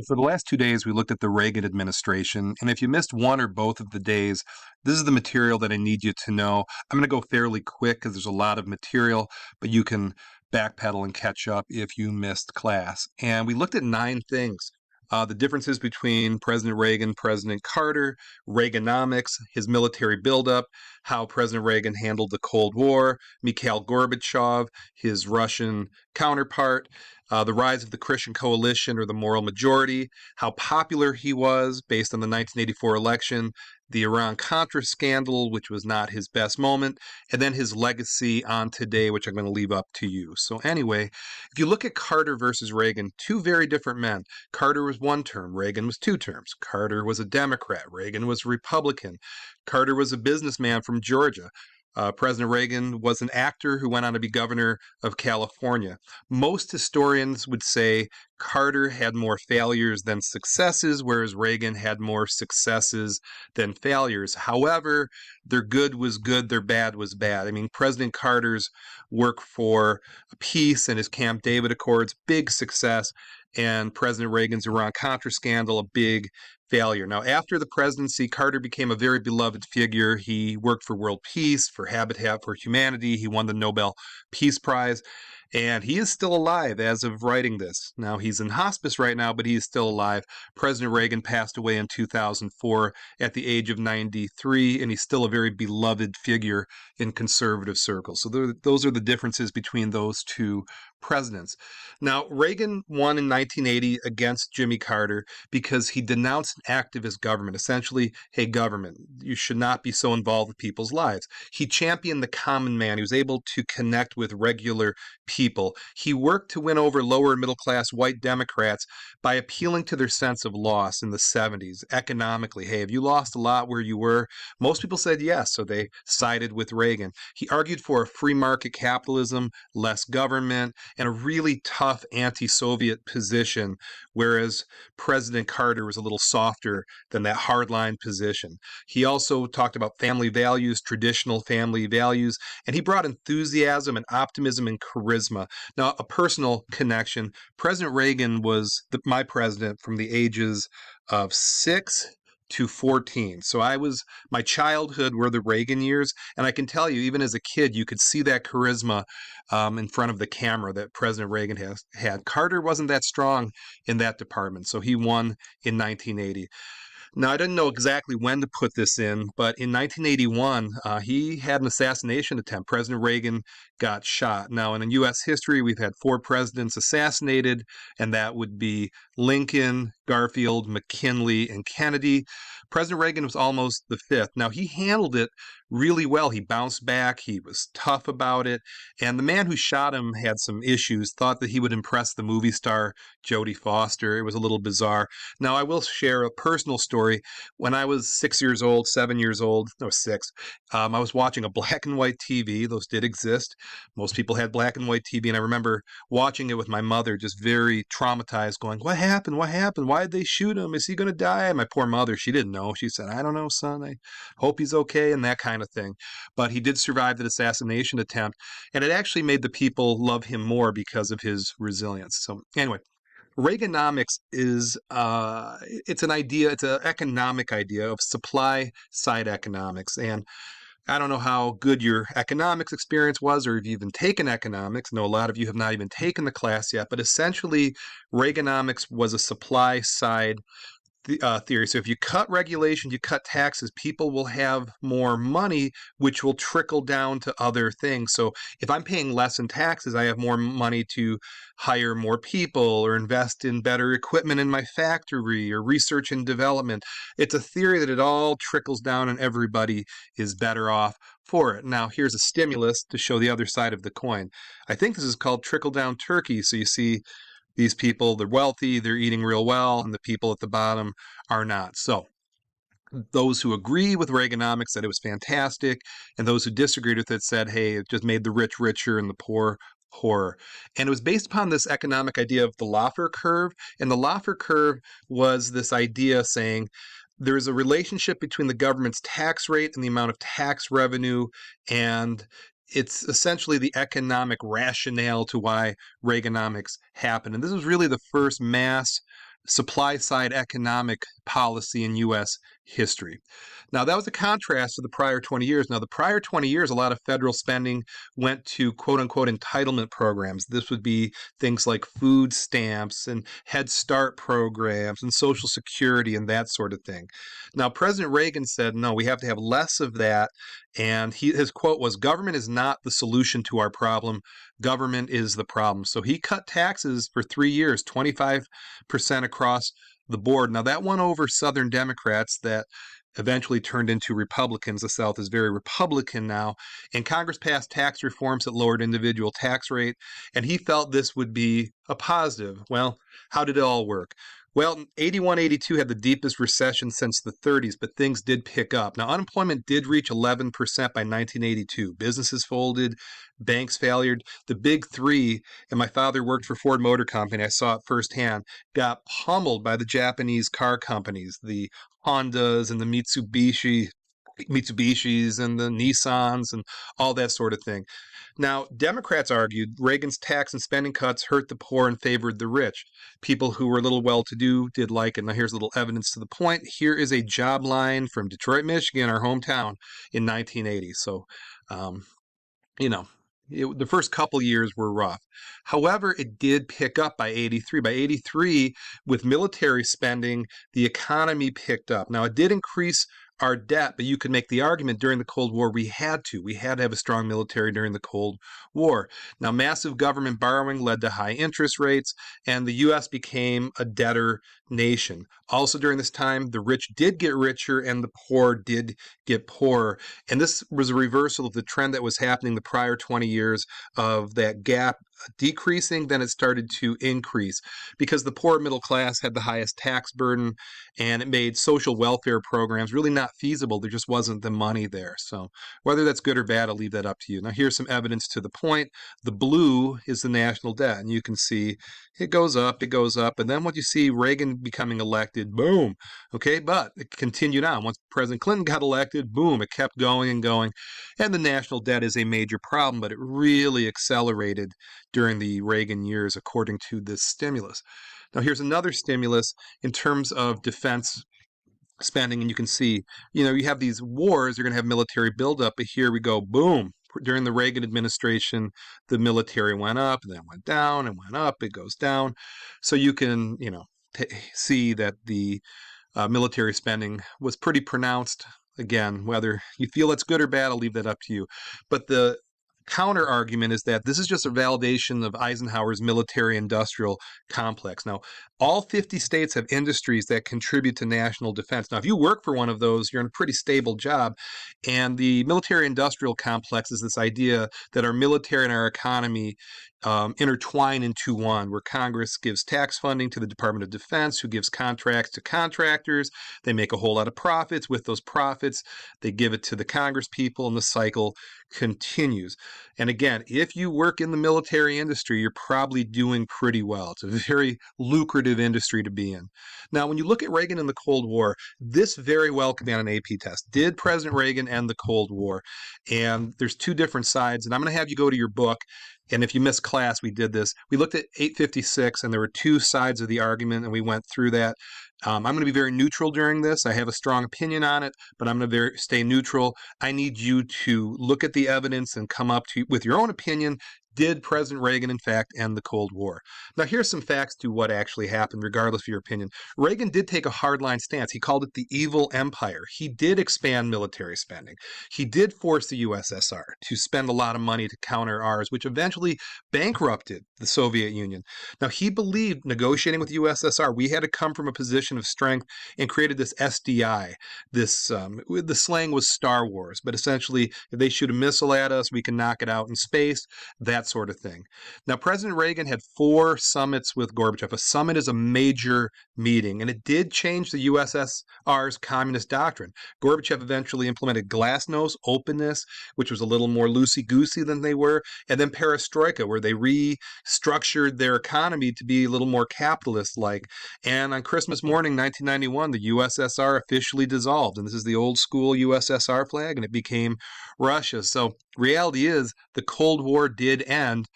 For the last 2 days, we looked at the Reagan administration. And if you missed one or both of the days, this is the material that I need you to know. I'm going to go fairly quick because there's a lot of material, but you can backpedal and catch up if you missed class. And we looked at 9 things. The differences between President Reagan, President Carter, Reaganomics, his military buildup, how President Reagan handled the Cold War, Mikhail Gorbachev, his Russian counterpart, the rise of the Christian coalition or the moral majority, how popular he was based on the 1984 election, the Iran-Contra scandal, which was not his best moment, and then his legacy on today, which I'm going to leave up to you. So anyway, if you look at Carter versus Reagan, two very different men. Carter was 1 term, Reagan was 2 terms. Carter was a Democrat, Reagan was a Republican. Carter was a businessman from Georgia. President Reagan was an actor who went on to be governor of California. Most historians would say Carter had more failures than successes, whereas Reagan had more successes than failures. However, their good was good, their bad was bad. I mean, President Carter's work for peace and his Camp David Accords, big success, and President Reagan's Iran-Contra scandal, a big failure. Now, after the presidency, Carter became a very beloved figure. He worked for world peace, for Habitat for Humanity. He won the Nobel Peace Prize, and he is still alive as of writing this. Now, he's in hospice right now, but he is still alive. President Reagan passed away in 2004 at the age of 93, and he's still a very beloved figure in conservative circles. So those are the differences between those two presidents. Now, Reagan won in 1980 against Jimmy Carter because he denounced an activist government. Essentially, hey, government, you should not be so involved with people's lives. He championed the common man. He was able to connect with regular people. He worked to win over lower middle class white Democrats by appealing to their sense of loss in the 70s economically. Hey, have you lost a lot where you were? Most people said yes, so they sided with Reagan. He argued for a free market capitalism, less government, and a really tough anti-Soviet position, whereas President Carter was a little softer than that hardline position. He also talked about family values, traditional family values, and he brought enthusiasm and optimism and charisma. Now, a personal connection, President Reagan was my president from the ages of 6 to 14. So my childhood were the Reagan years. And I can tell you, even as a kid, you could see that charisma in front of the camera that President Reagan had. Carter wasn't that strong in that department. So he won in 1980. Now, I didn't know exactly when to put this in, but in 1981, he had an assassination attempt. President Reagan got shot. Now, in U.S. history, we've had 4 presidents assassinated, and that would be Lincoln, Garfield, McKinley, and Kennedy. President Reagan was almost the 5th. Now, he handled it really well. He bounced back. He was tough about it. And the man who shot him had some issues, thought that he would impress the movie star Jodie Foster. It was a little bizarre. Now, I will share a personal story. When I was 6 years old, 7 years old, no, 6, I was watching a black and white TV. Those did exist. Most people had black and white TV. And I remember watching it with my mother, just very traumatized, going, "What happened? What happened? Why did they shoot him? Is he going to die?" My poor mother, she didn't know. She said, "I don't know, son. I hope he's okay," and that kind of thing. But he did survive the assassination attempt. And it actually made the people love him more because of his resilience. So anyway, Reaganomics is it's an idea, it's an economic idea of supply side economics. And I don't know how good your economics experience was, or if you've even taken economics. I know a lot of you have not even taken the class yet, but essentially Reaganomics was a supply side theory. So if you cut regulations, you cut taxes, people will have more money, which will trickle down to other things. So if I'm paying less in taxes, I have more money to hire more people or invest in better equipment in my factory or research and development. It's a theory that it all trickles down and everybody is better off for it. Now, here's a stimulus to show the other side of the coin. I think this is called trickle down turkey. So you see these people, they're wealthy, they're eating real well, and the people at the bottom are not. So those who agree with Reaganomics said it was fantastic, and those who disagreed with it said, hey, it just made the rich richer and the poor poorer. And it was based upon this economic idea of the Laffer curve. And the Laffer curve was this idea saying there is a relationship between the government's tax rate and the amount of tax revenue, and it's essentially the economic rationale to why Reaganomics happened. And this was really the first mass supply side economic policy in U.S. history. Now, that was a contrast to the prior 20 years. Now, the prior 20 years, a lot of federal spending went to quote unquote entitlement programs. This would be things like food stamps and Head Start programs and Social Security and that sort of thing. Now, President Reagan said, no, we have to have less of that. And his quote was, government is not the solution to our problem. Government is the problem. So he cut taxes for 3 years, 25% across the board. Now, that won over Southern Democrats that eventually turned into Republicans. The South is very Republican now. And Congress passed tax reforms that lowered individual tax rate. And he felt this would be a positive. Well, how did it all work? Well, 81, 82 had the deepest recession since the 30s, but things did pick up. Now, unemployment did reach 11% by 1982. Businesses folded, banks failed. The big three, and my father worked for Ford Motor Company, I saw it firsthand, got pummeled by the Japanese car companies, the Hondas and the Mitsubishis and the Nissans and all that sort of thing. Now, Democrats argued Reagan's tax and spending cuts hurt the poor and favored the rich. People who were a little well-to-do did like it. Now, here's a little evidence to the point. Here is a job line from Detroit, Michigan, our hometown, in 1980. So, you know, the first couple years were rough. However, it did pick up by 83. By 83, with military spending, the economy picked up. Now, it did increase our debt, but you could make the argument during the Cold War we had to. We had to have a strong military during the Cold War. Now, massive government borrowing led to high interest rates, and the U.S. became a debtor nation. Also during this time, the rich did get richer and the poor did get poorer. And this was a reversal of the trend that was happening the prior 20 years of that gap decreasing, then it started to increase because the poor middle class had the highest tax burden and it made social welfare programs really not feasible. There just wasn't the money there. So whether that's good or bad, I'll leave that up to you. Now here's some evidence to the point. The blue is the national debt, and you can see it goes up, and then what you see, Reagan becoming elected, boom. Okay, but it continued on. Once President Clinton got elected, boom, it kept going and going. And the national debt is a major problem, but it really accelerated during the Reagan years, according to this stimulus. Now, here's another stimulus in terms of defense spending, and you can see, you have these wars, you're going to have military buildup, but here we go, boom. During the Reagan administration, the military went up, and then went down, and went up, it goes down. So you can, see that the military spending was pretty pronounced. Again, whether you feel it's good or bad, I'll leave that up to you. But the counter argument is that this is just a validation of Eisenhower's military-industrial complex. Now, all 50 states have industries that contribute to national defense. Now, if you work for one of those, you're in a pretty stable job. And the military-industrial complex is this idea that our military and our economy intertwine into one, where Congress gives tax funding to the Department of Defense, who gives contracts to contractors. They make a whole lot of profits. With those profits, they give it to the Congress people, and the cycle continues. And again, if you work in the military industry, you're probably doing pretty well. It's a very lucrative industry to be in. Now, when you look at Reagan in the Cold War, this very well could be on an AP test. Did President Reagan end the Cold War? And there's two different sides, and I'm going to have you go to your book. And if you missed class, we did this. We looked at 856, and there were two sides of the argument, and we went through that. I'm going to be very neutral during this. I have a strong opinion on it, but I'm going to stay neutral. I need you to look at the evidence and come up with your own opinion. Did President Reagan, in fact, end the Cold War? Now, here's some facts to what actually happened, regardless of your opinion. Reagan did take a hardline stance. He called it the evil empire. He did expand military spending. He did force the USSR to spend a lot of money to counter ours, which eventually bankrupted the Soviet Union. Now, he believed negotiating with the USSR, we had to come from a position of strength, and created this SDI. This, the slang was Star Wars, but essentially, if they shoot a missile at us, we can knock it out in space. That sort of thing. Now, President Reagan had 4 summits with Gorbachev. A summit is a major meeting, and it did change the USSR's communist doctrine. Gorbachev eventually implemented glasnost, openness, which was a little more loosey-goosey than they were, and then perestroika, where they restructured their economy to be a little more capitalist-like. And on Christmas morning, 1991, the USSR officially dissolved, and this is the old school USSR flag, and it became Russia. So reality is the Cold War did end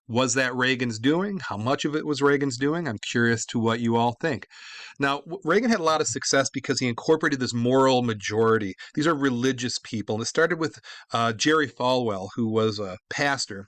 Was that Reagan's doing? How much of it was Reagan's doing? I'm curious to what you all think. Now, Reagan had a lot of success because he incorporated this moral majority. These are religious people. And it started with Jerry Falwell, who was a pastor.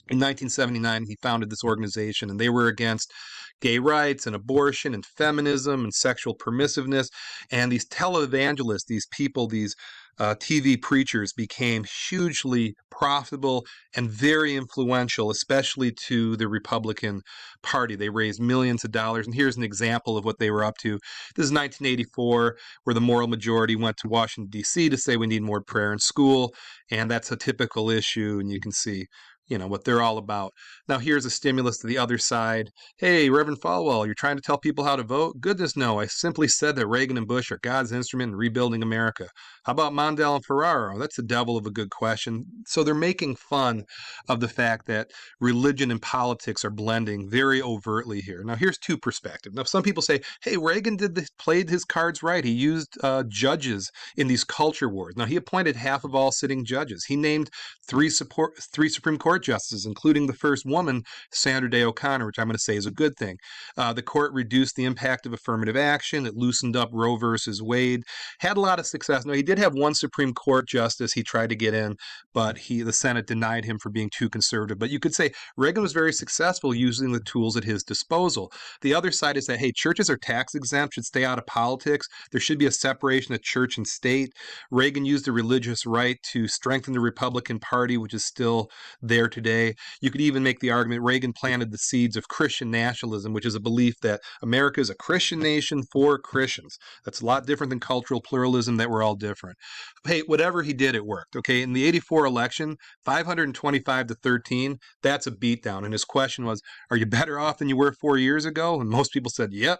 In 1979, he founded this organization, and they were against gay rights and abortion and feminism and sexual permissiveness. And these televangelists, these people, these TV preachers became hugely profitable and very influential, especially to the Republican Party. They raised millions of dollars. And here's an example of what they were up to. This is 1984, where the moral majority went to Washington, D.C. to say we need more prayer in school. And that's a typical issue. And you can see what they're all about. Now, here's a stimulus to the other side. Hey, Reverend Falwell, you're trying to tell people how to vote? Goodness, no. I simply said that Reagan and Bush are God's instrument in rebuilding America. How about Mondale and Ferraro? That's the devil of a good question. So they're making fun of the fact that religion and politics are blending very overtly here. Now, here's two perspectives. Now, some people say, hey, Reagan played his cards right. He used judges in these culture wars. Now, he appointed half of all sitting judges. He named three Supreme Court justices, including the first woman, Sandra Day O'Connor, which I'm going to say is a good thing. The court reduced the impact of affirmative action. It loosened up Roe versus Wade. Had a lot of success. Now, he did have one Supreme Court justice he tried to get in, but the Senate denied him for being too conservative. But you could say Reagan was very successful using the tools at his disposal. The other side is that, hey, churches are tax exempt, should stay out of politics. There should be a separation of church and state. Reagan used the religious right to strengthen the Republican Party, which is still there today. You could even make the argument Reagan planted the seeds of Christian nationalism, which is a belief that America is a Christian nation for Christians. That's a lot different than cultural pluralism, that we're all different. Hey, whatever he did, it worked. Okay, in the 84 election, 525 to 13, that's a beatdown. And his question was, are you better off than you were 4 years ago? And most people said, yep,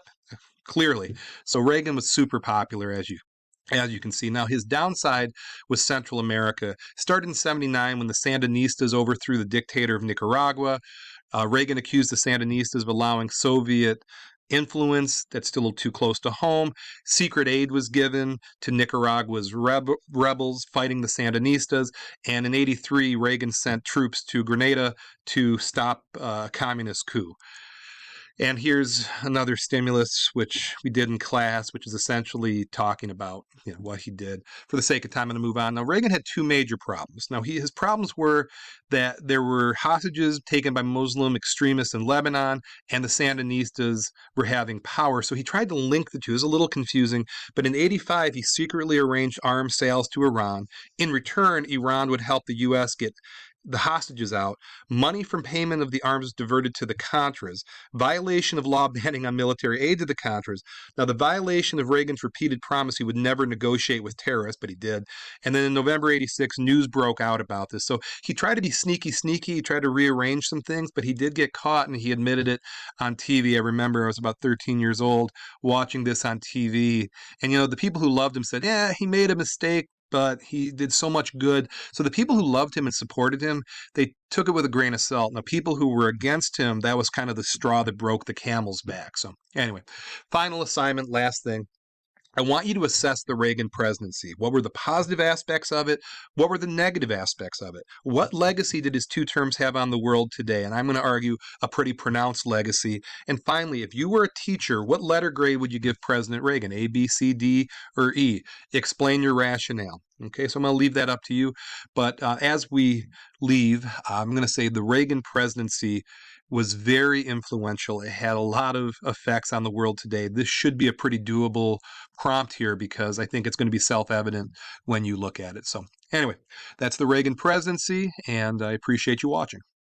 clearly. So Reagan was super popular, as you can see. Now, his downside was Central America. Started in 79 when the Sandinistas overthrew the dictator of Nicaragua. Reagan accused the Sandinistas of allowing Soviet influence. That's still a little too close to home. Secret aid was given to Nicaragua's rebels fighting the Sandinistas. And in 83, Reagan sent troops to Grenada to stop a communist coup. And here's another stimulus, which we did in class, which is essentially talking about what he did. For the sake of time, I'm going to move on. Now, Reagan had two major problems. Now, his problems were that there were hostages taken by Muslim extremists in Lebanon, and the Sandinistas were having power. So he tried to link the two. It was a little confusing. But in 85, he secretly arranged arms sales to Iran. In return, Iran would help the U.S. get the hostages out. Money from payment of the arms was diverted to the Contras. Violation of law banning on military aid to the Contras. Now, the violation of Reagan's repeated promise he would never negotiate with terrorists, but he did. And then in November 86, news broke out about this. So he tried to be sneaky. He tried to rearrange some things, but he did get caught, and he admitted it on TV. I remember I was about 13 years old watching this on TV. And, the people who loved him said, yeah, he made a mistake, but he did so much good. So the people who loved him and supported him, they took it with a grain of salt. Now, people who were against him, that was kind of the straw that broke the camel's back. So anyway, final assignment, last thing. I want you to assess the Reagan presidency. What were the positive aspects of it? What were the negative aspects of it? What legacy did his 2 terms have on the world today? And I'm going to argue a pretty pronounced legacy. And finally, if you were a teacher, what letter grade would you give President Reagan? A, B, C, D, or E? Explain your rationale. Okay, so I'm going to leave that up to you. But as we leave, I'm going to say the Reagan presidency was very influential. It had a lot of effects on the world today. This should be a pretty doable prompt here because I think it's going to be self-evident when you look at it. So anyway, that's the Reagan presidency, and I appreciate you watching.